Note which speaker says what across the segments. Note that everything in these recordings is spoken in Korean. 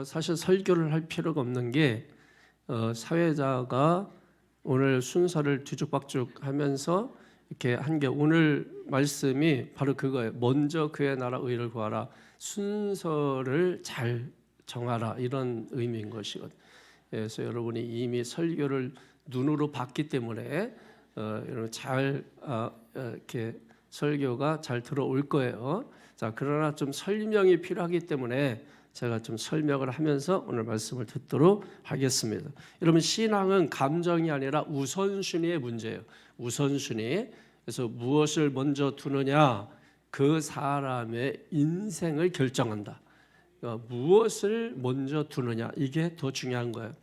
Speaker 1: 사실 설교를 할 필요가 없는 게 사회자가 오늘 순서를 뒤죽박죽 하면서 이렇게 한 게 오늘 말씀이 바로 그거예요. 먼저 그의 나라 의를 구하라. 순서를 잘 정하라. 이런 의미인 것이거든요. 그래서 여러분이 이미 설교를 눈으로 봤기 때문에 여러분 잘 이렇게 설교가 잘 들어올 거예요. 자, 그러나 좀 설명이 필요하기 때문에 제가 좀 설명을 하면서 오늘 말씀을 듣도록 하겠습니다. 여러분, 신앙은 감정이 아니라 우선순위의 문제예요. 우선순위. 그래서 무엇을 먼저 두느냐, 그 사람의 인생을 결정한다. 그러니까 무엇을 먼저 두느냐, 이게 더 중요한 거예요.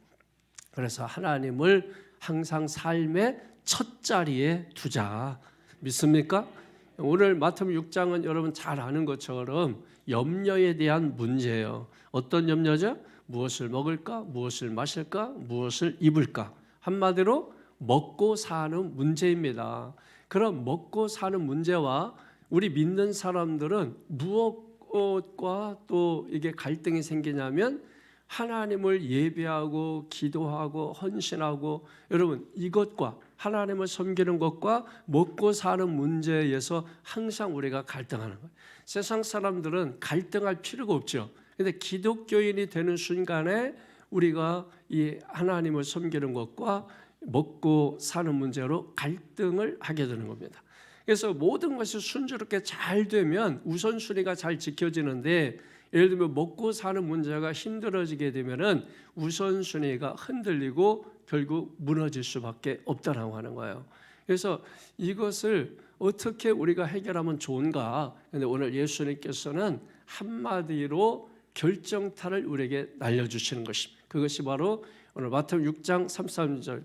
Speaker 1: 그래서 하나님을 항상 삶의 첫 자리에 두자. 믿습니까? 오늘 마태복음 6장은 여러분 잘 아는 것처럼 염려에 대한 문제예요. 어떤 염려죠? 무엇을 먹을까? 무엇을 마실까? 무엇을 입을까? 한마디로 먹고 사는 문제입니다. 그럼 먹고 사는 문제와 우리 믿는 사람들은 무엇과 또 이게 갈등이 생기냐면 하나님을 예배하고 기도하고 헌신하고 여러분 이것과 하나님을 섬기는 것과 먹고 사는 문제에서 항상 우리가 갈등하는 거예요. 세상 사람들은 갈등할 필요가 없죠. 그런데 기독교인이 되는 순간에 우리가 이 하나님을 섬기는 것과 먹고 사는 문제로 갈등을 하게 되는 겁니다. 그래서 모든 것이 순조롭게 잘 되면 우선순위가 잘 지켜지는데 예를 들면 먹고 사는 문제가 힘들어지게 되면은 우선순위가 흔들리고 결국 무너질 수밖에 없다라고 하는 거예요. 그래서 이것을 어떻게 우리가 해결하면 좋은가? 근데 오늘 예수님께서는 한마디로 결정타를 우리에게 날려주시는 것입니다. 그것이 바로 오늘 마태복음 6장 33절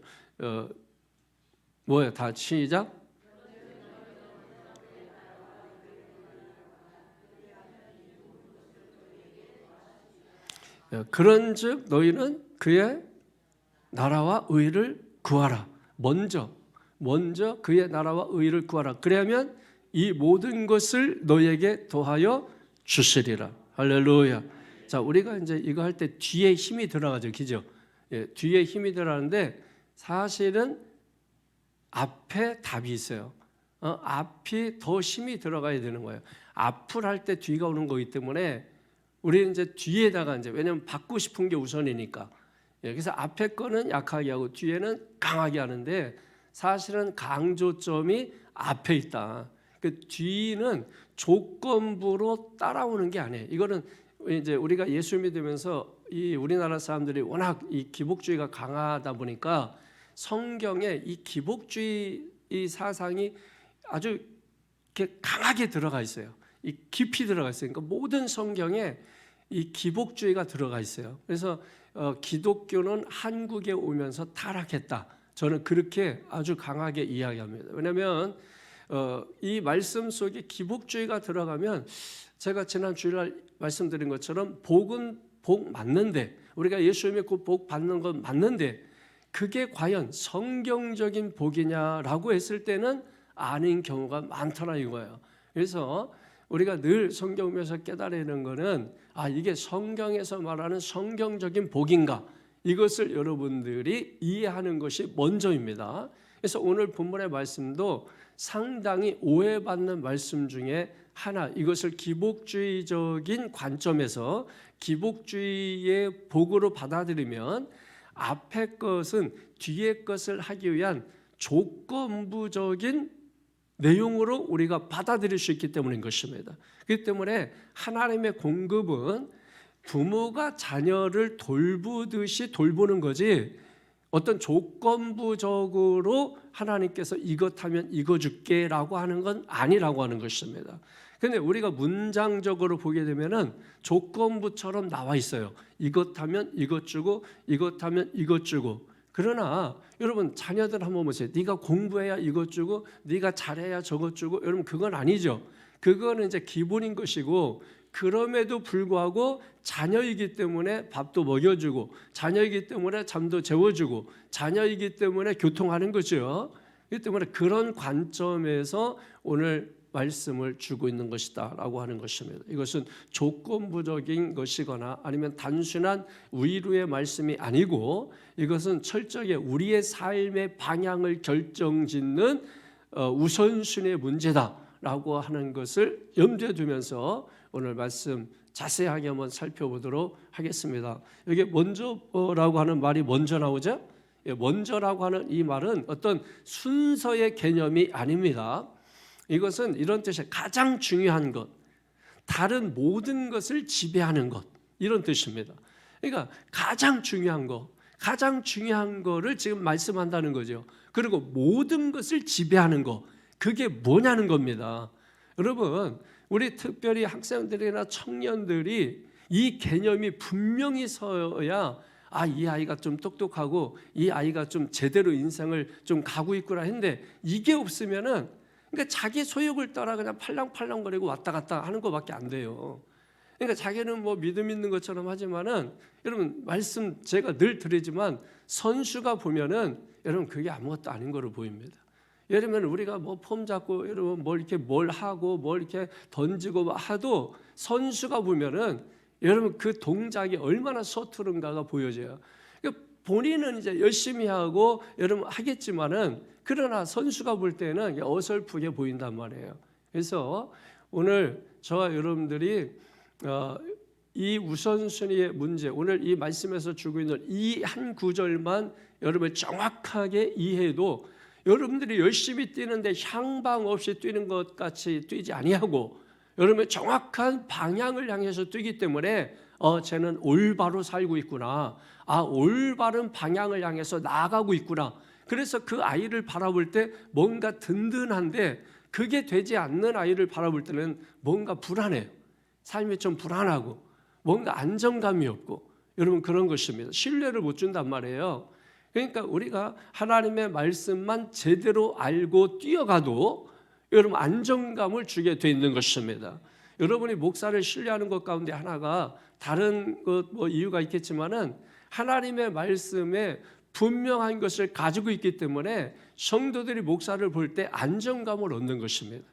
Speaker 1: 뭐예요? 다 시작. 그런즉 너희는 그의 나라와 의를 구하라. 먼저 그의 나라와 의를 구하라. 그러면 이 모든 것을 너희에게 더하여 주시리라. 할렐루야. 자, 우리가 이제 이거 할 때 뒤에 힘이 들어가죠, 그죠? 뒤에 힘이 들어가는데 사실은 앞에 답이 있어요. 앞이 더 힘이 들어가야 되는 거예요. 앞을 할 때 뒤가 오는 거기 때문에 우리는 이제 뒤에다가 이제 왜냐면 받고 싶은 게 우선이니까. 그래서 앞에 거는 약하게 하고 뒤에는 강하게 하는데 사실은 강조점이 앞에 있다. 그 뒤는 조건부로 따라오는 게 아니에요. 이거는 이제 우리가 예수 믿으면서 이 우리나라 사람들이 워낙 이 기복주의가 강하다 보니까 성경에 이 기복주의 이 사상이 아주 이렇게 강하게 들어가 있어요. 이 깊이 들어가 있어요. 그러니까 모든 성경에 이 기복주의가 들어가 있어요. 그래서 기독교는 한국에 오면서 타락했다. 저는 그렇게 아주 강하게 이야기합니다. 왜냐하면 이 말씀 속에 기복주의가 들어가면 제가 지난 주일날 말씀드린 것처럼 복은 복 맞는데 우리가 예수 믿고 복 받는 건 맞는데 그게 과연 성경적인 복이냐라고 했을 때는 아닌 경우가 많더라 이거예요. 그래서 우리가 늘 성경 보면서 깨달는 거는 이게 성경에서 말하는 성경적인 복인가 이것을 여러분들이 이해하는 것이 먼저입니다. 그래서 오늘 본문의 말씀도 상당히 오해받는 말씀 중에 하나, 이것을 기복주의적인 관점에서 기복주의의 복으로 받아들이면 앞에 것은 뒤에 것을 하기 위한 조건부적인 내용으로 우리가 받아들일 수 있기 때문인 것입니다. 그렇기 때문에 하나님의 공급은 부모가 자녀를 돌보듯이 돌보는 거지 어떤 조건부적으로 하나님께서 이것 하면 이거 줄게 라고 하는 건 아니라고 하는 것입니다. 그런데 우리가 문장적으로 보게 되면은 조건부처럼 나와 있어요. 이것 하면 이것 주고 이것 하면 이것 주고. 그러나 여러분 자녀들 한번 보세요. 네가 공부해야 이것 주고 네가 잘해야 저것 주고 여러분 그건 아니죠. 그거는 이제 기본인 것이고 그럼에도 불구하고 자녀이기 때문에 밥도 먹여주고 자녀이기 때문에 잠도 재워주고 자녀이기 때문에 교통하는 거죠. 그렇기 때문에 그런 관점에서 오늘 말씀을 주고 있는 것이다라고 하는 것입니다. 이것은 조건부적인 것이거나 아니면 단순한 위로의 말씀이 아니고 이것은 철저하게 우리의 삶의 방향을 결정짓는 우선순위의 문제다라고 하는 것을 염두에 두면서 오늘 말씀 자세하게 한번 살펴보도록 하겠습니다. 여기 먼저라고 하는 말이 먼저 나오죠? 먼저라고 하는 이 말은 어떤 순서의 개념이 아닙니다. 이것은 이런 뜻이에요. 가장 중요한 것, 다른 모든 것을 지배하는 것, 이런 뜻입니다. 그러니까 가장 중요한 거를 지금 말씀한다는 거죠. 그리고 모든 것을 지배하는 거, 그게 뭐냐는 겁니다. 여러분, 우리 특별히 학생들이나 청년들이 이 개념이 분명히 서야 이 아이가 좀 똑똑하고 이 아이가 좀 제대로 인생을 좀 가고 있구나 했는데 이게 없으면은 그러니까 자기 소욕을 따라 그냥 팔랑팔랑거리고 왔다 갔다 하는 것밖에 안 돼요. 그러니까 자기는 뭐 믿음 있는 것처럼 하지만은 여러분 말씀 제가 늘 드리지만 선수가 보면은 여러분 그게 아무것도 아닌 거로 보입니다. 예를 들면 우리가 뭐 폼 잡고 여러분 뭘 하고 뭘 이렇게 던지고 하도 선수가 보면은 여러분 그 동작이 얼마나 서투른가가 보여져요. 그러니까 본인은 이제 열심히 하고 여러분 하겠지만은 그러나 선수가 볼 때는 어설프게 보인단 말이에요. 그래서 오늘 저와 여러분들이 이 우선순위의 문제, 오늘 이 말씀에서 주고 있는 이 한 구절만 여러분 정확하게 이해해도 여러분들이 열심히 뛰는데 향방 없이 뛰는 것 같이 뛰지 아니하고 여러분의 정확한 방향을 향해서 뛰기 때문에 쟤는 올바로 살고 있구나. 올바른 방향을 향해서 나아가고 있구나. 그래서 그 아이를 바라볼 때 뭔가 든든한데 그게 되지 않는 아이를 바라볼 때는 뭔가 불안해요. 삶이 좀 불안하고 뭔가 안정감이 없고 여러분 그런 것입니다. 신뢰를 못 준단 말이에요. 그러니까 우리가 하나님의 말씀만 제대로 알고 뛰어가도 여러분 안정감을 주게 돼 있는 것입니다. 여러분이 목사를 신뢰하는 것 가운데 하나가 다른 것 뭐 이유가 있겠지만은 하나님의 말씀에 분명한 것을 가지고 있기 때문에 성도들이 목사를 볼 때 안정감을 얻는 것입니다.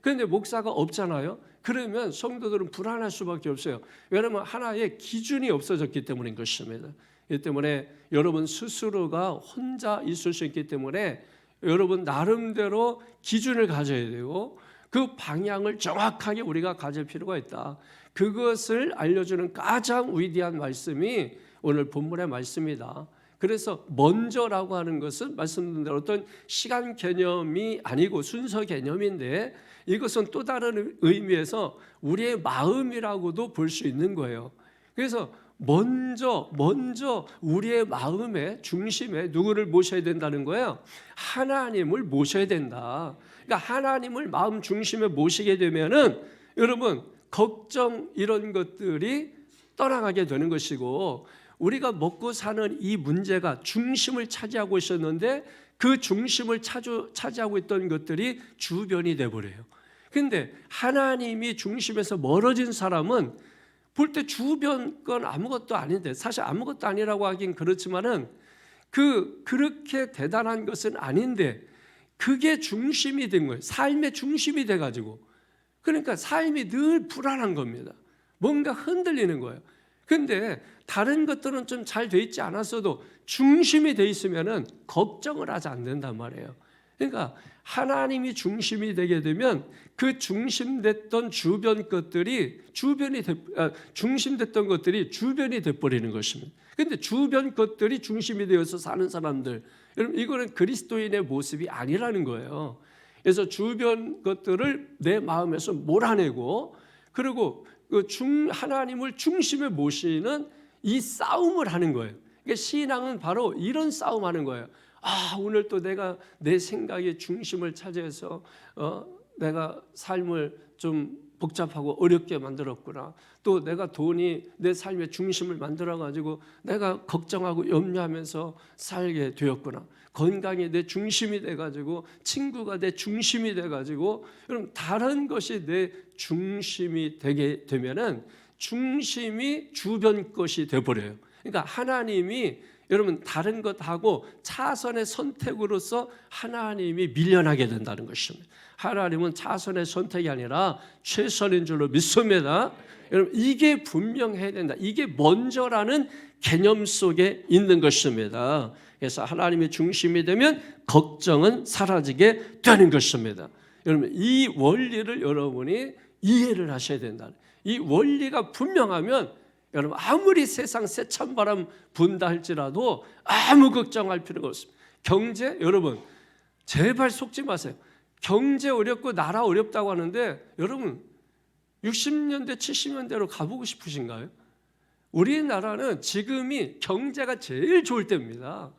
Speaker 1: 그런데 목사가 없잖아요. 그러면 성도들은 불안할 수밖에 없어요. 왜냐하면 하나의 기준이 없어졌기 때문인 것입니다. 이 때문에 여러분 스스로가 혼자 있을 수 있기 때문에 여러분 나름대로 기준을 가져야 되고 그 방향을 정확하게 우리가 가질 필요가 있다. 그것을 알려주는 가장 위대한 말씀이 오늘 본문의 말씀이다. 그래서 먼저라고 하는 것은 말씀드린 대로 어떤 시간 개념이 아니고 순서 개념인데 이것은 또 다른 의미에서 우리의 마음이라고도 볼 수 있는 거예요. 그래서 먼저 우리의 마음의 중심에 누구를 모셔야 된다는 거예요? 하나님을 모셔야 된다. 그러니까 하나님을 마음 중심에 모시게 되면은 여러분 걱정 이런 것들이 떠나가게 되는 것이고 우리가 먹고 사는 이 문제가 중심을 차지하고 있었는데 그 중심을 차지하고 있던 것들이 주변이 돼버려요. 그런데 하나님이 중심에서 멀어진 사람은 볼 때 주변 건 아무것도 아닌데 사실 아무것도 아니라고 하긴 그렇지만은 그렇게 대단한 것은 아닌데 그게 중심이 된 거예요. 삶의 중심이 돼가지고 그러니까 삶이 늘 불안한 겁니다. 뭔가 흔들리는 거예요. 그런데 다른 것들은 좀 잘 돼 있지 않았어도 중심이 돼 있으면은 걱정을 하지 않는단 말이에요. 그러니까 하나님이 중심이 되게 되면 그 중심됐던 주변 것들이 중심됐던 것들이 주변이 돼버리는 것입니다. 그런데 주변 것들이 중심이 되어서 사는 사람들, 여러분 이거는 그리스도인의 모습이 아니라는 거예요. 그래서 주변 것들을 내 마음에서 몰아내고 그리고 하나님을 중심에 모시는 이 싸움을 하는 거예요. 그러니까 신앙은 바로 이런 싸움하는 거예요. 오늘 또 내가 내 생각의 중심을 차지해서 내가 삶을 좀 복잡하고 어렵게 만들었구나. 또 내가 돈이 내 삶의 중심을 만들어가지고 내가 걱정하고 염려하면서 살게 되었구나. 건강이 내 중심이 돼가지고 친구가 내 중심이 돼가지고 그럼 다른 것이 내 중심이 되게 되면은 중심이 주변 것이 돼버려요. 그러니까 하나님이 여러분 다른 것하고 차선의 선택으로서 하나님이 밀려나게 된다는 것입니다. 하나님은 차선의 선택이 아니라 최선인 줄로 믿습니다. 여러분 이게 분명해야 된다. 이게 먼저라는 개념 속에 있는 것입니다. 그래서 하나님의 중심이 되면 걱정은 사라지게 되는 것입니다. 여러분 이 원리를 여러분이 이해를 하셔야 된다. 이 원리가 분명하면 여러분 아무리 세상 새찬바람 분다 할지라도 아무 걱정할 필요가 없습니다. 경제 여러분 제발 속지 마세요. 경제 어렵고 나라 어렵다고 하는데 여러분 60년대 70년대로 가보고 싶으신가요? 우리나라는 지금이 경제가 제일 좋을 때입니다.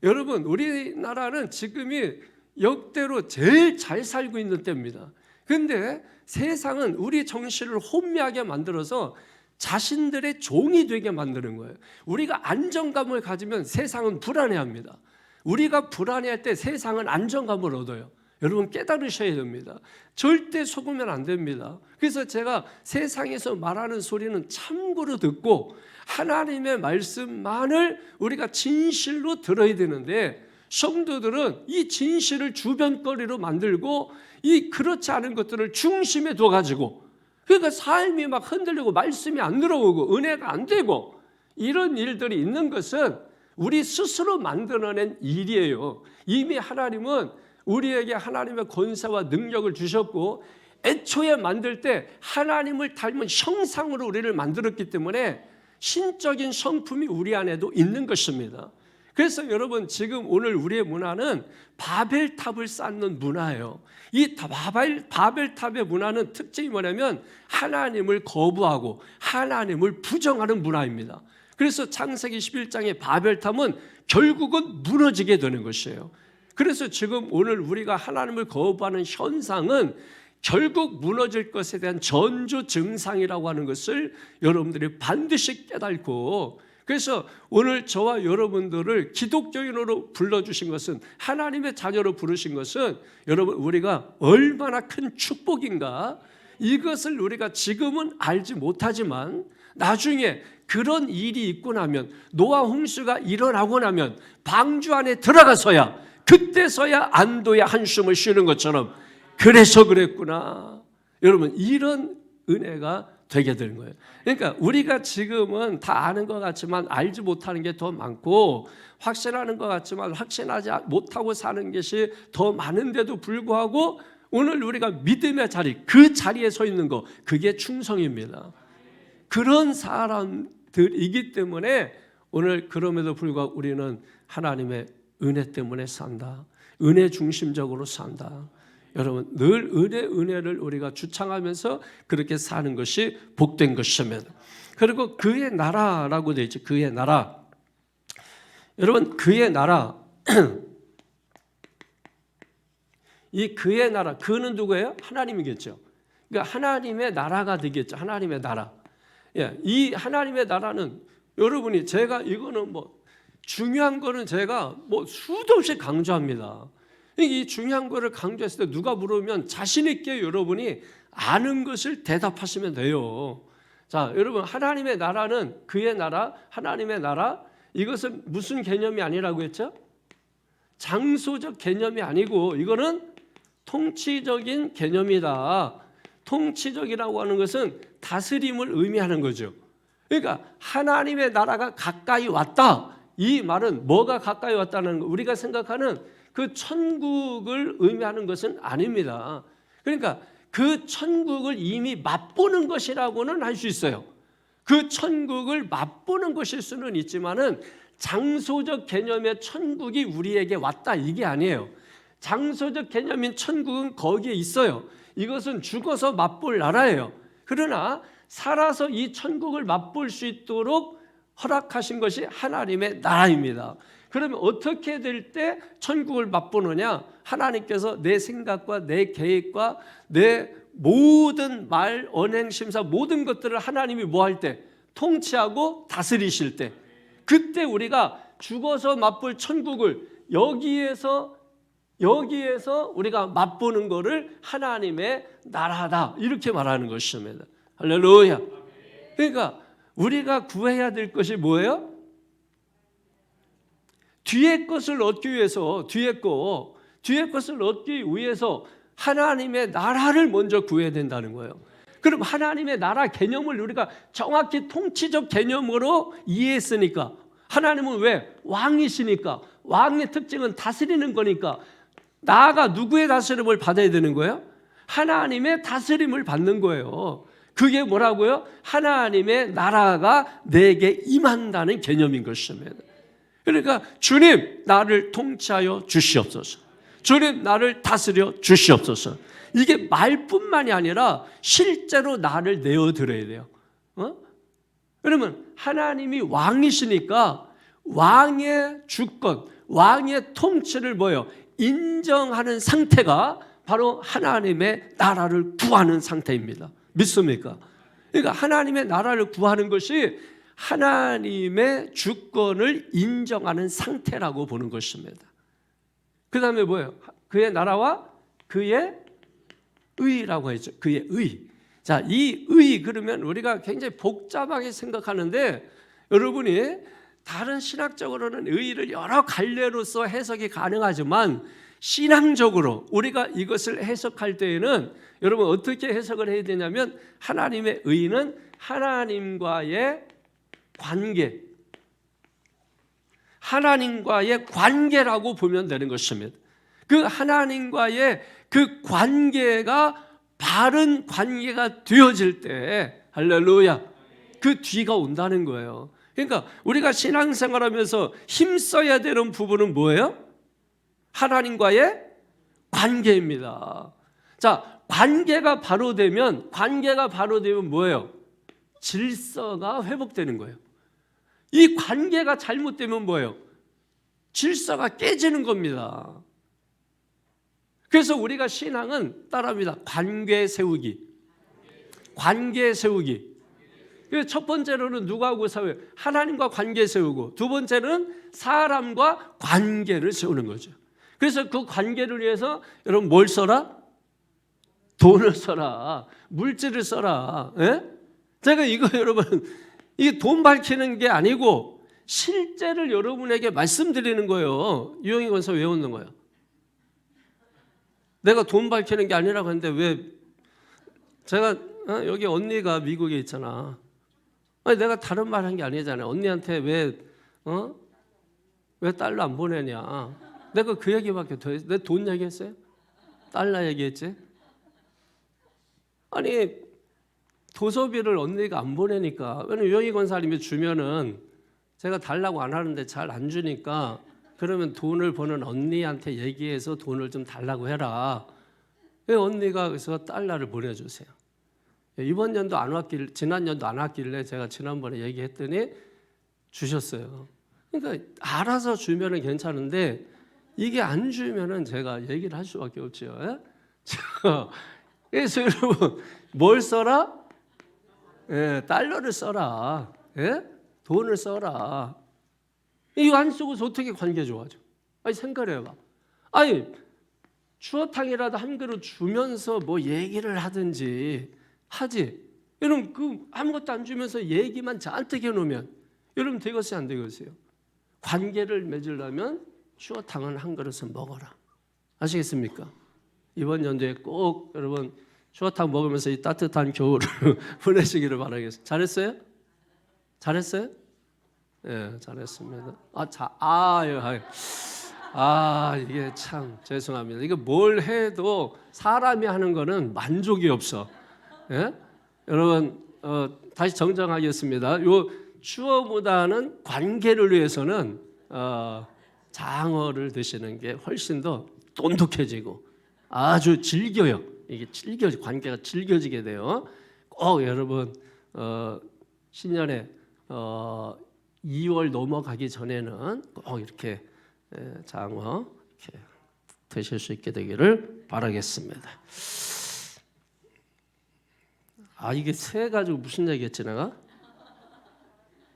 Speaker 1: 여러분 우리나라는 지금이 역대로 제일 잘 살고 있는 때입니다. 그런데 세상은 우리 정신을 혼미하게 만들어서 자신들의 종이 되게 만드는 거예요. 우리가 안정감을 가지면 세상은 불안해합니다. 우리가 불안해할 때 세상은 안정감을 얻어요. 여러분 깨달으셔야 됩니다. 절대 속으면 안 됩니다. 그래서 제가 세상에서 말하는 소리는 참고로 듣고 하나님의 말씀만을 우리가 진실로 들어야 되는데 성도들은 이 진실을 주변거리로 만들고 이 그렇지 않은 것들을 중심에 둬가지고 그러니까 삶이 막 흔들리고 말씀이 안 들어오고 은혜가 안 되고 이런 일들이 있는 것은 우리 스스로 만들어낸 일이에요. 이미 하나님은 우리에게 하나님의 권세와 능력을 주셨고 애초에 만들 때 하나님을 닮은 형상으로 우리를 만들었기 때문에 신적인 성품이 우리 안에도 있는 것입니다. 그래서 여러분 지금 오늘 우리의 문화는 바벨탑을 쌓는 문화예요. 이 바벨탑의 문화는 특징이 뭐냐면 하나님을 거부하고 하나님을 부정하는 문화입니다. 그래서 창세기 11장의 바벨탑은 결국은 무너지게 되는 것이에요. 그래서 지금 오늘 우리가 하나님을 거부하는 현상은 결국 무너질 것에 대한 전조 증상이라고 하는 것을 여러분들이 반드시 깨닫고 그래서 오늘 저와 여러분들을 기독교인으로 불러주신 것은 하나님의 자녀로 부르신 것은 여러분 우리가 얼마나 큰 축복인가 이것을 우리가 지금은 알지 못하지만 나중에 그런 일이 있고 나면 노아 홍수가 일어나고 나면 방주 안에 들어가서야 그때서야 안도의 한숨을 쉬는 것처럼 그래서 그랬구나. 여러분 이런 은혜가 되게 되는 거예요. 그러니까 우리가 지금은 다 아는 것 같지만 알지 못하는 게 더 많고 확신하는 것 같지만 확신하지 못하고 사는 것이 더 많은데도 불구하고 오늘 우리가 믿음의 자리 그 자리에 서 있는 거 그게 충성입니다. 그런 사람들이기 때문에 오늘 그럼에도 불구하고 우리는 하나님의 은혜 때문에 산다. 은혜 중심적으로 산다. 여러분 늘 은혜를 우리가 주창하면서 그렇게 사는 것이 복된 것입니다. 그리고 그의 나라라고 되어 있죠. 그의 나라. 여러분 그의 나라 이 그의 나라 그는 누구예요? 하나님이겠죠. 그러니까 하나님의 나라가 되겠죠. 하나님의 나라. 예, 이 하나님의 나라는 여러분이 제가 이거는 뭐 중요한 거는 제가 뭐 수도 없이 강조합니다. 이 중요한 거를 강조했을 때 누가 물으면 자신 있게 여러분이 아는 것을 대답하시면 돼요. 자, 여러분 하나님의 나라는 그의 나라, 하나님의 나라 이것은 무슨 개념이 아니라고 했죠? 장소적 개념이 아니고 이거는 통치적인 개념이다. 통치적이라고 하는 것은 다스림을 의미하는 거죠. 그러니까 하나님의 나라가 가까이 왔다. 이 말은 뭐가 가까이 왔다는 거 우리가 생각하는 그 천국을 의미하는 것은 아닙니다. 그러니까 그 천국을 이미 맛보는 것이라고는 할 수 있어요. 그 천국을 맛보는 것일 수는 있지만은 장소적 개념의 천국이 우리에게 왔다 이게 아니에요. 장소적 개념인 천국은 거기에 있어요. 이것은 죽어서 맛볼 나라예요. 그러나 살아서 이 천국을 맛볼 수 있도록 허락하신 것이 하나님의 나라입니다. 그러면 어떻게 될 때 천국을 맛보느냐? 하나님께서 내 생각과 내 계획과 내 모든 말, 언행, 심사 모든 것들을 하나님이 뭐 할 때? 통치하고 다스리실 때 그때 우리가 죽어서 맛볼 천국을 여기에서 우리가 맛보는 것을 하나님의 나라다 이렇게 말하는 것입니다. 할렐루야. 그러니까 우리가 구해야 될 것이 뭐예요? 뒤에 것을 얻기 위해서 뒤에 것을 얻기 위해서 하나님의 나라를 먼저 구해야 된다는 거예요. 그럼 하나님의 나라 개념을 우리가 정확히 통치적 개념으로 이해했으니까, 하나님은 왜? 왕이시니까, 왕의 특징은 다스리는 거니까, 나가 누구의 다스림을 받아야 되는 거예요? 하나님의 다스림을 받는 거예요. 그게 뭐라고요? 하나님의 나라가 내게 임한다는 개념인 것입니다. 그러니까 주님 나를 통치하여 주시옵소서, 주님 나를 다스려 주시옵소서. 이게 말뿐만이 아니라 실제로 나를 내어드려야 돼요. 그러면 하나님이 왕이시니까 왕의 주권, 왕의 통치를 뭐예요? 인정하는 상태가 바로 하나님의 나라를 구하는 상태입니다. 믿습니까? 그러니까 하나님의 나라를 구하는 것이 하나님의 주권을 인정하는 상태라고 보는 것입니다. 그 다음에 뭐예요? 그의 나라와 그의 의라고 했죠. 그의 의. 자, 이 의, 그러면 우리가 굉장히 복잡하게 생각하는데, 여러분이 다른 신학적으로는 의를 여러 갈래로서 해석이 가능하지만 신앙적으로 우리가 이것을 해석할 때에는 여러분 어떻게 해석을 해야 되냐면, 하나님의 의는 하나님과의 관계, 하나님과의 관계라고 보면 되는 것입니다. 그 하나님과의 그 관계가 바른 관계가 되어질 때, 할렐루야, 그 뒤가 온다는 거예요. 그러니까 우리가 신앙생활하면서 힘써야 되는 부분은 뭐예요? 하나님과의 관계입니다. 자, 관계가 바로 되면 뭐예요? 질서가 회복되는 거예요. 이 관계가 잘못되면 뭐예요? 질서가 깨지는 겁니다. 그래서 우리가 신앙은 따라합니다. 관계 세우기. 첫 번째로는 누구하고 세워요? 하나님과 관계 세우고, 두 번째는 사람과 관계를 세우는 거죠. 그래서 그 관계를 위해서 여러분 뭘 써라? 돈을 써라, 물질을 써라. 예? 제가 이거 여러분, 이게 돈 밝히는 게 아니고 실제를 여러분에게 말씀드리는 거예요. 유영희 권사 왜 웃는 거예요? 내가 돈 밝히는 게 아니라고 하는데 왜? 제가 여기 언니가 미국에 있잖아. 아니, 내가 다른 말 한 게 아니잖아요. 언니한테 왜 달러 안 보내냐? 내가 그 얘기밖에 더 했어요. 내 돈 얘기했어요? 달러 얘기했지? 아니, 도서비를 언니가 안 보내니까, 왜냐면 유영희 권사님이 주면은 제가 달라고 안 하는데 잘 안 주니까, 그러면 돈을 버는 언니한테 얘기해서 돈을 좀 달라고 해라. 왜 언니가 그래서 달러를 보내주세요. 이번 연도 안 왔길, 지난 연도 안 왔길래 제가 지난번에 얘기했더니 주셨어요. 그러니까 알아서 주면은 괜찮은데 이게 안 주면은 제가 얘기를 할 수밖에 없죠. 예? 그래서 여러분 뭘 써라? 예, 달러를 써라. 예? 돈을 써라. 이거 안 쓰고서 어떻게 관계 좋아져? 아니, 생각해봐. 아니, 추어탕이라도 한 그릇 주면서 뭐 얘기를 하든지 하지. 여러분 그 아무것도 안 주면서 얘기만 잔뜩 해놓으면 여러분 되겠어요, 안 되겠어요? 관계를 맺으려면 추어탕은 한 그릇은 먹어라. 아시겠습니까? 이번 연도에 꼭 여러분 추어탕 먹으면서 이 따뜻한 겨울을 보내시기를 바라겠습니다. 잘했어요? 잘했어요? 예, 잘했습니다. 이게 참 죄송합니다. 이거 뭘 해도 사람이 하는 거는 만족이 없어. 예? 여러분 다시 정정하겠습니다. 요 추어보다는 관계를 위해서는 장어를 드시는 게 훨씬 더 돈독해지고 아주 질겨요. 이게 관계가 질겨지게 돼요. 꼭 여러분 신년에 2월 넘어가기 전에는 꼭 이렇게 장어 이렇게 드실 수 있게 되기를 바라겠습니다. 이게 새 가지고 무슨 얘기했지 내가?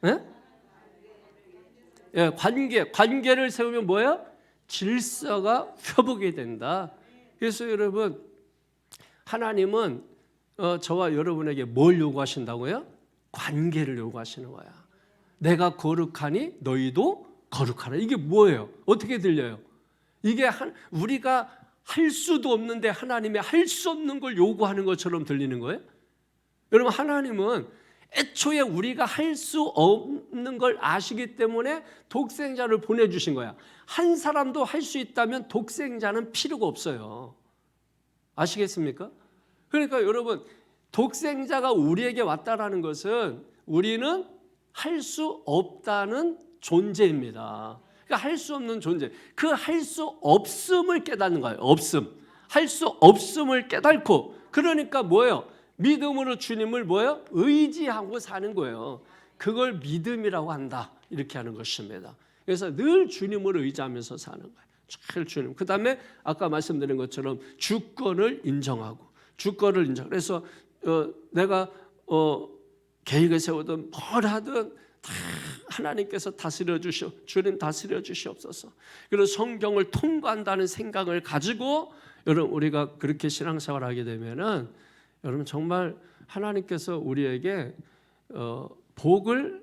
Speaker 1: 예? 예, 관계를 세우면 뭐야? 질서가 회복이 된다. 그래서 여러분 하나님은 저와 여러분에게 뭘 요구하신다고요? 관계를 요구하시는 거야. 내가 거룩하니 너희도 거룩하라. 이게 뭐예요? 어떻게 들려요? 이게 우리가 할 수도 없는데 하나님이 할 수 없는 걸 요구하는 것처럼 들리는 거예요? 여러분, 하나님은 애초에 우리가 할 수 없는 걸 아시기 때문에 독생자를 보내주신 거야. 한 사람도 할 수 있다면 독생자는 필요가 없어요. 아시겠습니까? 그러니까 여러분, 독생자가 우리에게 왔다라는 것은 우리는 할 수 없다는 존재입니다. 그러니까 할 수 없는 존재, 그 할 수 없음을 깨닫는 거예요. 없음, 할 수 없음을 깨닫고, 그러니까 뭐예요? 믿음으로 주님을 뭐예요? 의지하고 사는 거예요. 그걸 믿음이라고 한다, 이렇게 하는 것입니다. 그래서 늘 주님을 의지하면서 사는 거예요. 늘 주님. 그 다음에 아까 말씀드린 것처럼 주권을 인정하고, 주권을 인정. 그래서 내가 계획을 세우든 뭘 하든 다 하나님께서 다스려 주시오, 주님 다스려 주시옵소서. 그리고 성경을 통과한다는 생각을 가지고 여러분, 우리가 그렇게 신앙생활을 하게 되면은 여러분, 정말 하나님께서 우리에게 복을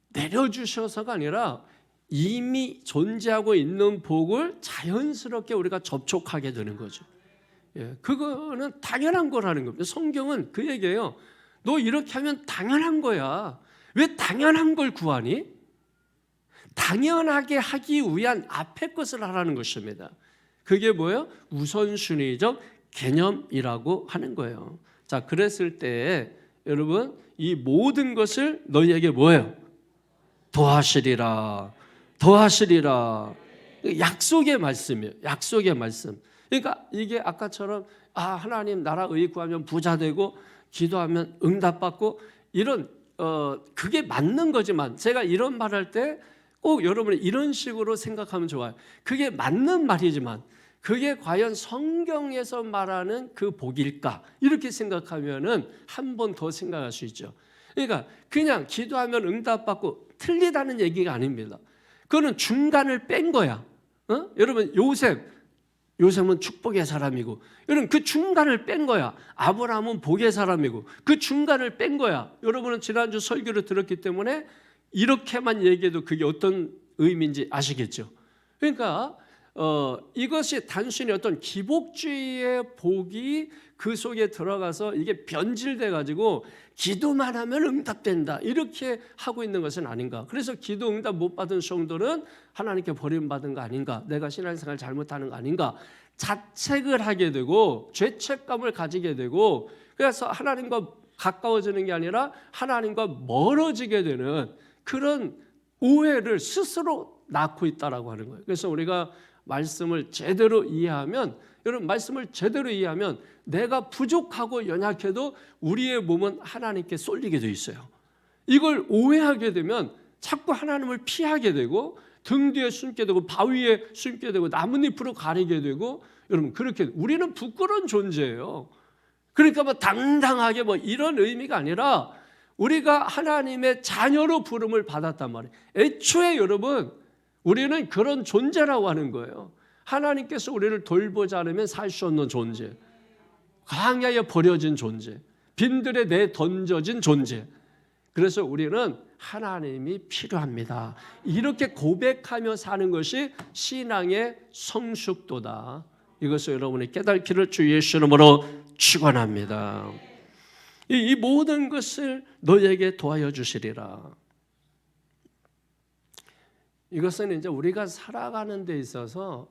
Speaker 1: 내려주셔서가 아니라 이미 존재하고 있는 복을 자연스럽게 우리가 접촉하게 되는 거죠. 예, 그거는 당연한 거라는 겁니다. 성경은 그 얘기예요. 너 이렇게 하면 당연한 거야. 왜 당연한 걸 구하니? 당연하게 하기 위한 앞에 것을 하라는 것입니다. 그게 뭐예요? 우선순위적 개념이라고 하는 거예요. 자, 그랬을 때 여러분, 이 모든 것을 너희에게 뭐예요? 더하시리라. 더하시리라. 약속의 말씀이에요. 약속의 말씀. 그러니까 이게 아까처럼 하나님 나라 의 구하면 부자 되고 기도하면 응답받고 이런 그게 맞는 거지만, 제가 이런 말할 때 꼭 여러분이 이런 식으로 생각하면 좋아요. 그게 맞는 말이지만 그게 과연 성경에서 말하는 그 복일까? 이렇게 생각하면은 한 번 더 생각할 수 있죠. 그러니까 그냥 기도하면 응답받고 틀리다는 얘기가 아닙니다. 그거는 중간을 뺀 거야. 여러분, 요셉은 축복의 사람이고, 여러분 그 중간을 뺀 거야. 아브라함은 복의 사람이고, 그 중간을 뺀 거야. 여러분은 지난주 설교를 들었기 때문에 이렇게만 얘기해도 그게 어떤 의미인지 아시겠죠? 그러니까 이것이 단순히 어떤 기복주의의 복이 그 속에 들어가서 이게 변질돼 가지고 기도만 하면 응답된다, 이렇게 하고 있는 것은 아닌가. 그래서 기도 응답 못 받은 성도는 하나님께 버림받은 거 아닌가, 내가 신앙생활 잘못하는 거 아닌가, 자책을 하게 되고 죄책감을 가지게 되고, 그래서 하나님과 가까워지는 게 아니라 하나님과 멀어지게 되는 그런 오해를 스스로 낳고 있다라고 하는 거예요. 그래서 우리가 말씀을 제대로 이해하면, 여러분, 말씀을 제대로 이해하면 내가 부족하고 연약해도 우리의 몸은 하나님께 쏠리게 돼 있어요. 이걸 오해하게 되면 자꾸 하나님을 피하게 되고 등 뒤에 숨게 되고 바위에 숨게 되고 나뭇잎으로 가리게 되고, 여러분, 그렇게 우리는 부끄러운 존재예요. 그러니까 뭐 당당하게 뭐 이런 의미가 아니라 우리가 하나님의 자녀로 부름을 받았단 말이에요. 애초에 여러분, 우리는 그런 존재라고 하는 거예요. 하나님께서 우리를 돌보지 않으면 살 수 없는 존재, 광야에 버려진 존재, 빈들에 내던져진 존재. 그래서 우리는 하나님이 필요합니다. 이렇게 고백하며 사는 것이 신앙의 성숙도다. 이것을 여러분이 깨닫기를 주 예수 이름으로 축원합니다. 이 모든 것을 너에게 도와여 주시리라. 이것은 이제 우리가 살아가는 데 있어서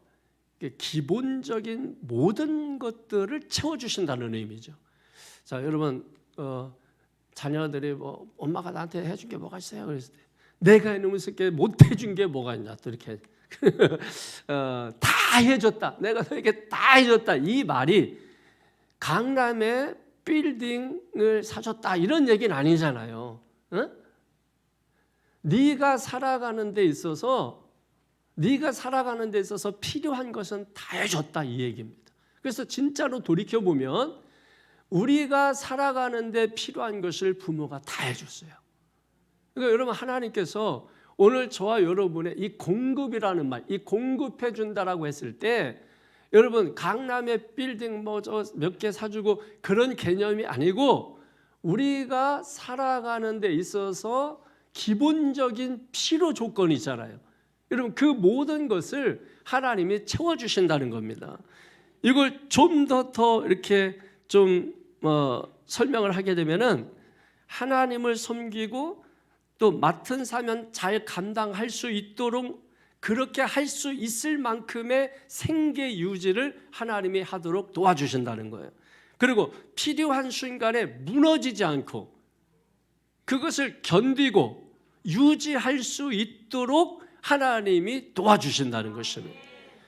Speaker 1: 기본적인 모든 것들을 채워주신다는 의미죠. 자, 여러분, 자녀들이 뭐 엄마가 나한테 해준 게 뭐가 있어요? 그랬을 때 내가 이놈을 쓸게 못 해준 게 뭐가 있냐, 또 이렇게 다 해줬다, 내가 너에게 다 해줬다, 이 말이 강남에 빌딩을 사줬다 이런 얘기는 아니잖아요. 응? 네가 살아가는 데 있어서 필요한 것은 다 해줬다, 이 얘기입니다. 그래서 진짜로 돌이켜보면 우리가 살아가는 데 필요한 것을 부모가 다 해줬어요. 그러니까 여러분, 하나님께서 오늘 저와 여러분의 이 공급이라는 말, 이 공급해 준다라고 했을 때 여러분, 강남의 빌딩 뭐 몇 개 사주고 그런 개념이 아니고 우리가 살아가는 데 있어서 기본적인 필요 조건이 있잖아요. 여러분 그 모든 것을 하나님이 채워주신다는 겁니다. 이걸 좀 더 이렇게 좀 설명을 하게 되면은 하나님을 섬기고 또 맡은 사명 잘 감당할 수 있도록 그렇게 할 수 있을 만큼의 생계 유지를 하나님이 하도록 도와주신다는 거예요. 그리고 필요한 순간에 무너지지 않고 그것을 견디고 유지할 수 있도록 하나님이 도와주신다는 것입니다.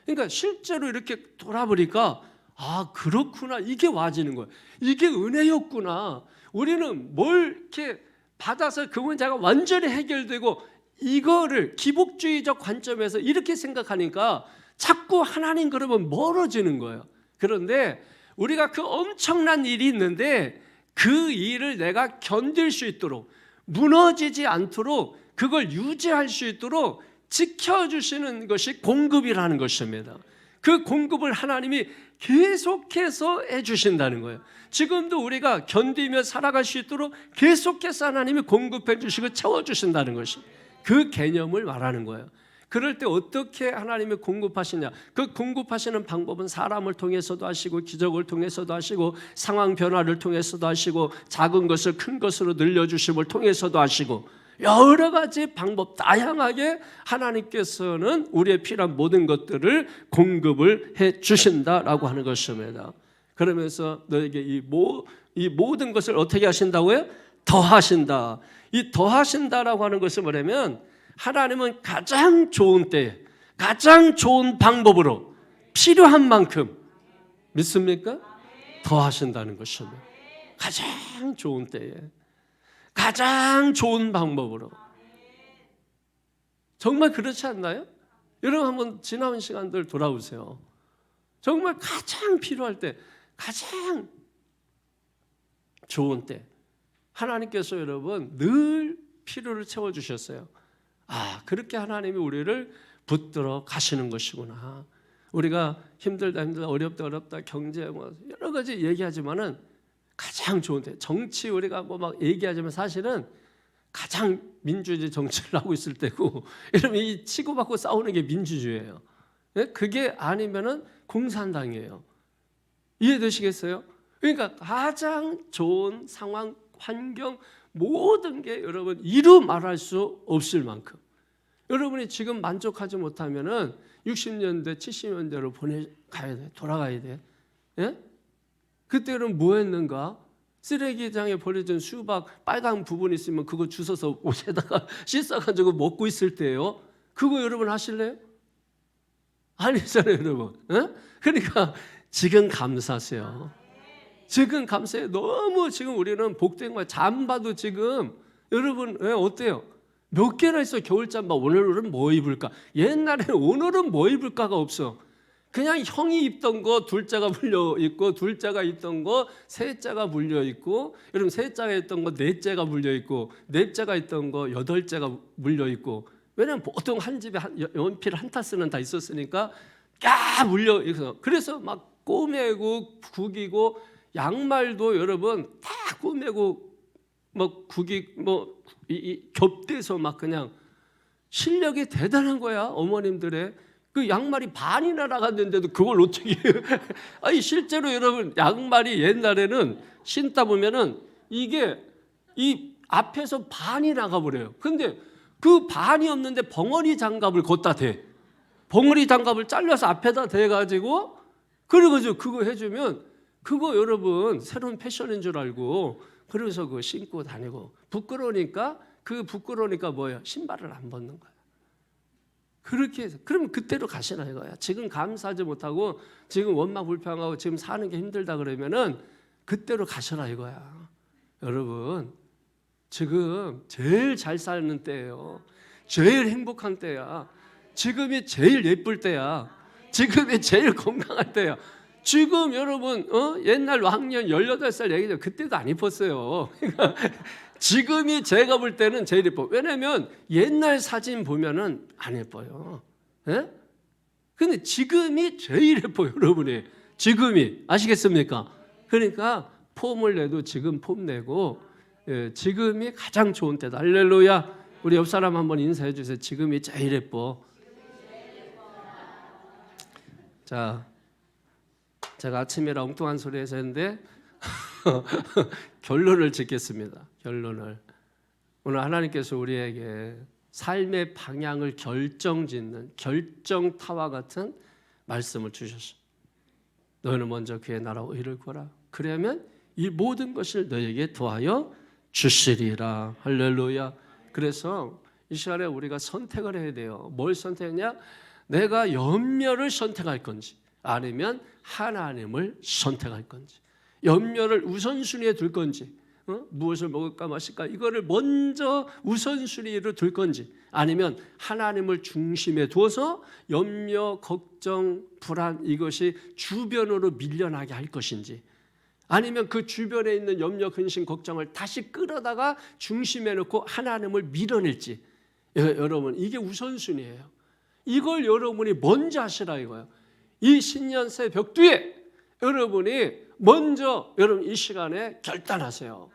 Speaker 1: 그러니까 실제로 이렇게 돌아보니까 아 그렇구나, 이게 와지는 거예요. 이게 은혜였구나. 우리는 뭘 이렇게 받아서 그 문제가 완전히 해결되고 이거를 기복주의적 관점에서 이렇게 생각하니까 자꾸 하나님 그러면 멀어지는 거예요. 그런데 우리가 그 엄청난 일이 있는데 그 일을 내가 견딜 수 있도록 무너지지 않도록 그걸 유지할 수 있도록 지켜주시는 것이 공급이라는 것입니다. 그 공급을 하나님이 계속해서 해주신다는 거예요. 지금도 우리가 견디며 살아갈 수 있도록 계속해서 하나님이 공급해 주시고 채워주신다는 것이 그 개념을 말하는 거예요. 그럴 때 어떻게 하나님이 공급하시냐? 그 공급하시는 방법은 사람을 통해서도 하시고 기적을 통해서도 하시고 상황 변화를 통해서도 하시고 작은 것을 큰 것으로 늘려주심을 통해서도 하시고 여러 가지 방법 다양하게 하나님께서는 우리의 필요한 모든 것들을 공급을 해 주신다라고 하는 것입니다. 그러면서 너에게 이 모든 것을 어떻게 하신다고요? 더하신다. 이 더하신다라고 하는 것은 뭐냐면 하나님은 가장 좋은 때에 가장 좋은 방법으로 필요한 만큼 믿습니까? 더하신다는 것입니다. 가장 좋은 때에 가장 좋은 방법으로. 정말 그렇지 않나요? 여러분 한번 지나온 시간들 돌아보세요. 정말 가장 필요할 때 가장 좋은 때 하나님께서 여러분 늘 필요를 채워주셨어요. 아 그렇게 하나님이 우리를 붙들어 가시는 것이구나. 우리가 힘들다 어렵다 경제 뭐 여러 가지 얘기하지만은 가장 좋은 때 정치 우리가 뭐 막 얘기하지만 사실은 가장 민주주의 정치를 하고 있을 때고 이러면 이 치고받고 싸우는 게 민주주의예요. 그게 아니면은 공산당이에요. 이해되시겠어요? 그러니까 가장 좋은 상황 환경 모든 게 여러분 이루 말할 수 없을 만큼 여러분이 지금 만족하지 못하면은 60년대 70년대로 가야 돼. 돌아가야 돼. 예? 그때는 뭐 했는가? 쓰레기장에 버려진 수박 빨간 부분 있으면 그거 주워서 옷에다가 씻어가지고 먹고 있을 때예요. 그거 여러분 하실래요? 아니잖아요, 여러분. 예? 그러니까 지금 감사하세요. 지금 감사해요. 너무 지금 우리는 복된 거야. 잠바도 지금 여러분 어때요? 몇 개나 있어 겨울잠바. 오늘은 뭐 입을까? 옛날에는 오늘은 뭐 입을까가 없어. 그냥 형이 입던 거 둘째가 물려 있고 둘째가 입던 거 셋째가 물려 있고 여러분 셋째가 있던 거 넷째가 물려 있고 넷째가 있던 거 여덟째가 물려 있고 왜냐면 보통 한 집에 연필 한 타스는 다 있었으니까 물려 있어. 그래서 막 꼬매고 구기고 양말도 여러분 다 꼬매고 뭐 겹대서 막 그냥 실력이 대단한 거야. 어머님들의 그 양말이 반이나 나갔는데도 그걸 어떻게 아니 실제로 여러분 양말이 옛날에는 신다 보면은 이게 이 앞에서 반이 나가버려요. 근데 그 반이 없는데 벙어리 장갑을 걷다 대. 벙어리 장갑을 잘라서 앞에다 대가지고 그래가지고 그거 해주면 그거 여러분 새로운 패션인 줄 알고 그래서 그거 신고 다니고 부끄러우니까 뭐예요? 신발을 안 벗는 거야. 그렇게 해서 그러면 그때로 가시나 이거야. 지금 감사하지 못하고 지금 원망 불평하고 지금 사는 게 힘들다 그러면은 그때로 가셔라 이거야. 여러분 지금 제일 잘 사는 때예요. 제일 행복한 때야. 지금이 제일 예쁠 때야. 지금이 제일 건강할 때야. 지금 여러분 옛날 왕년 18살 얘기죠. 그때도 안 이뻤어요. 그러니까 지금이 제가 볼 때는 제일 예뻐. 왜냐면 옛날 사진 보면은 안 예뻐요. 예? 근데 지금이 제일 예뻐요, 여러분이. 지금이 아시겠습니까? 그러니까 폼을 내도 지금 폼 내고 지금이 가장 좋은 때다. 할렐루야. 우리 옆 사람 한번 인사해 주세요. 지금이 제일 예뻐. 자, 제가 아침이라 엉뚱한 소리 해서 했는데 결론을 짓겠습니다. 결론을. 오늘 하나님께서 우리에게 삶의 방향을 결정짓는 결정타와 같은 말씀을 주셨어. 너희는 먼저 그의 나라와 의를 구하라. 그러면 이 모든 것을 너에게 더하여 주시리라. 할렐루야. 그래서 이 시간에 우리가 선택을 해야 돼요. 뭘 선택하냐? 내가 염려를 선택할 건지 아니면 하나님을 선택할 건지, 염려를 우선순위에 둘 건지, 무엇을 먹을까 마실까 이거를 먼저 우선순위로 둘 건지, 아니면 하나님을 중심에 두어서 염려, 걱정, 불안 이것이 주변으로 밀려나게 할 것인지, 아니면 그 주변에 있는 염려, 근심, 걱정을 다시 끌어다가 중심에 놓고 하나님을 밀어낼지. 여러분, 이게 우선순위예요. 이걸 여러분이 먼저 하시라 이거예요. 이 신년 새벽 뒤에 여러분이 먼저 여러분 이 시간에 결단하세요.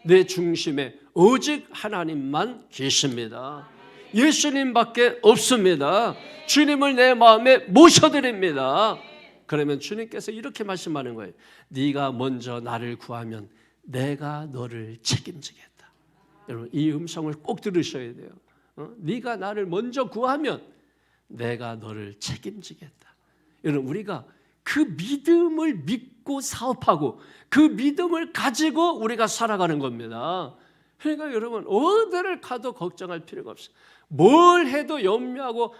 Speaker 1: 내 중심에 오직 하나님만 계십니다. 예수님밖에 없습니다. 주님을 내 마음에 모셔드립니다. 그러면 주님께서 이렇게 말씀하는 거예요. 네가 먼저 나를 구하면 내가 너를 책임지겠다. 여러분 이 음성을 꼭 들으셔야 돼요. 네가 나를 먼저 구하면 내가 너를 책임지겠다. 여러분 우리가 그 믿음을 믿고 사업하고 그 믿음을 가지고 우리가 살아가는 겁니다. 그러니까 여러분 어디를 가도 걱정할 필요가 없어요. 뭘 해도 염려하고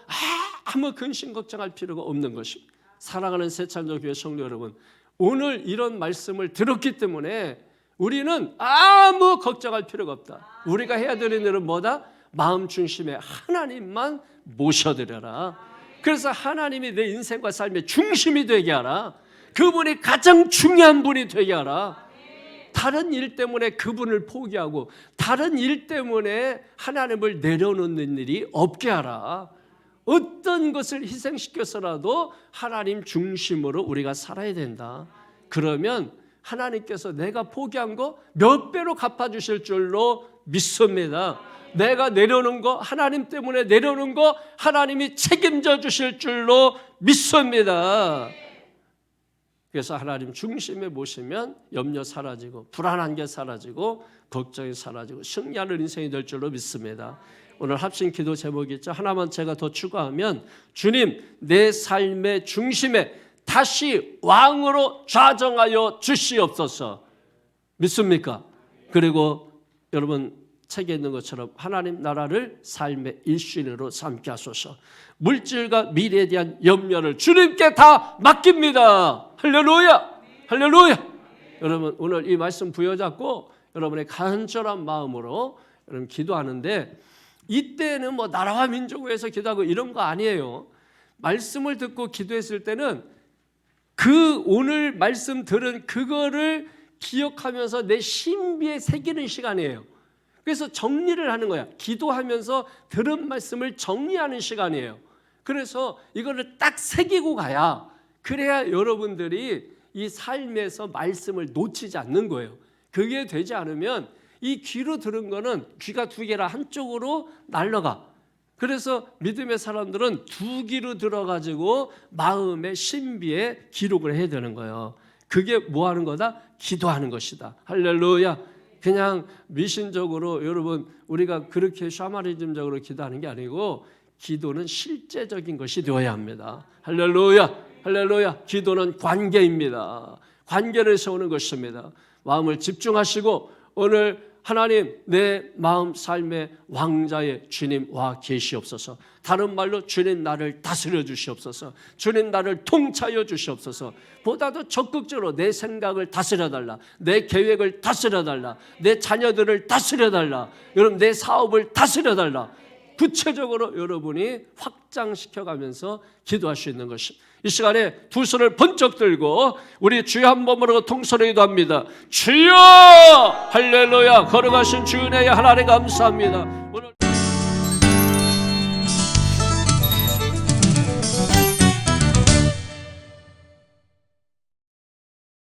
Speaker 1: 아무 근심 걱정할 필요가 없는 것입니다. 사랑하는 새찬조교회 성도 여러분, 오늘 이런 말씀을 들었기 때문에 우리는 아무 걱정할 필요가 없다. 우리가 해야 되는 일은 뭐다? 마음 중심에 하나님만 모셔드려라. 그래서 하나님이 내 인생과 삶의 중심이 되게 하라. 그분이 가장 중요한 분이 되게 하라. 다른 일 때문에 그분을 포기하고 다른 일 때문에 하나님을 내려놓는 일이 없게 하라. 어떤 것을 희생시켜서라도 하나님 중심으로 우리가 살아야 된다. 그러면 하나님께서 내가 포기한 거 몇 배로 갚아주실 줄로 믿습니다. 내가 내려놓은 거, 하나님 때문에 내려놓은 거 하나님이 책임져 주실 줄로 믿습니다. 그래서 하나님 중심에 모시면 염려 사라지고 불안한 게 사라지고 걱정이 사라지고 승리하는 인생이 될 줄로 믿습니다. 오늘 합심 기도 제목이 있죠. 하나만 제가 더 추가하면, 주님 내 삶의 중심에 다시 왕으로 좌정하여 주시옵소서. 믿습니까? 그리고 여러분 책에 있는 것처럼 하나님 나라를 삶의 1순위로 삼게 하소서. 물질과 미래에 대한 염려를 주님께 다 맡깁니다. 할렐루야, 할렐루야. 여러분 오늘 이 말씀 부여잡고 여러분의 간절한 마음으로 여러분 기도하는데, 이때는 뭐 나라와 민족을 위해서 기도하고 이런 거 아니에요. 말씀을 듣고 기도했을 때는 그 오늘 말씀 들은 그거를 기억하면서 내 신비에 새기는 시간이에요. 그래서 정리를 하는 거야. 기도하면서 들은 말씀을 정리하는 시간이에요. 그래서 이거를 딱 새기고 가야, 그래야 여러분들이 이 삶에서 말씀을 놓치지 않는 거예요. 그게 되지 않으면 이 귀로 들은 거는 귀가 두 개라 한쪽으로 날아가. 그래서 믿음의 사람들은 두 귀로 들어가지고 마음의 신비에 기록을 해야 되는 거예요. 그게 뭐 하는 거다? 기도하는 것이다. 할렐루야. 그냥 미신적으로 여러분 우리가 그렇게 샤머니즘적으로 기도하는 게 아니고, 기도는 실제적인 것이 되어야 합니다. 할렐루야, 할렐루야. 기도는 관계입니다. 관계를 세우는 것입니다. 마음을 집중하시고 오늘 하나님 내 마음 삶의 왕자의 주님 와 계시옵소서. 다른 말로 주님 나를 다스려 주시옵소서. 주님 나를 통치하여 주시옵소서. 보다도 적극적으로 내 생각을 다스려 달라. 내 계획을 다스려 달라. 내 자녀들을 다스려 달라. 여러분 내 사업을 다스려 달라. 구체적으로 여러분이 확장시켜가면서 기도할 수 있는 것이, 이 시간에 두 손을 번쩍 들고 우리 주여 한 번으로 통성으로 기도합니다. 주여, 할렐루야. 걸어가신 주 은혜에 하나님 감사합니다. 오늘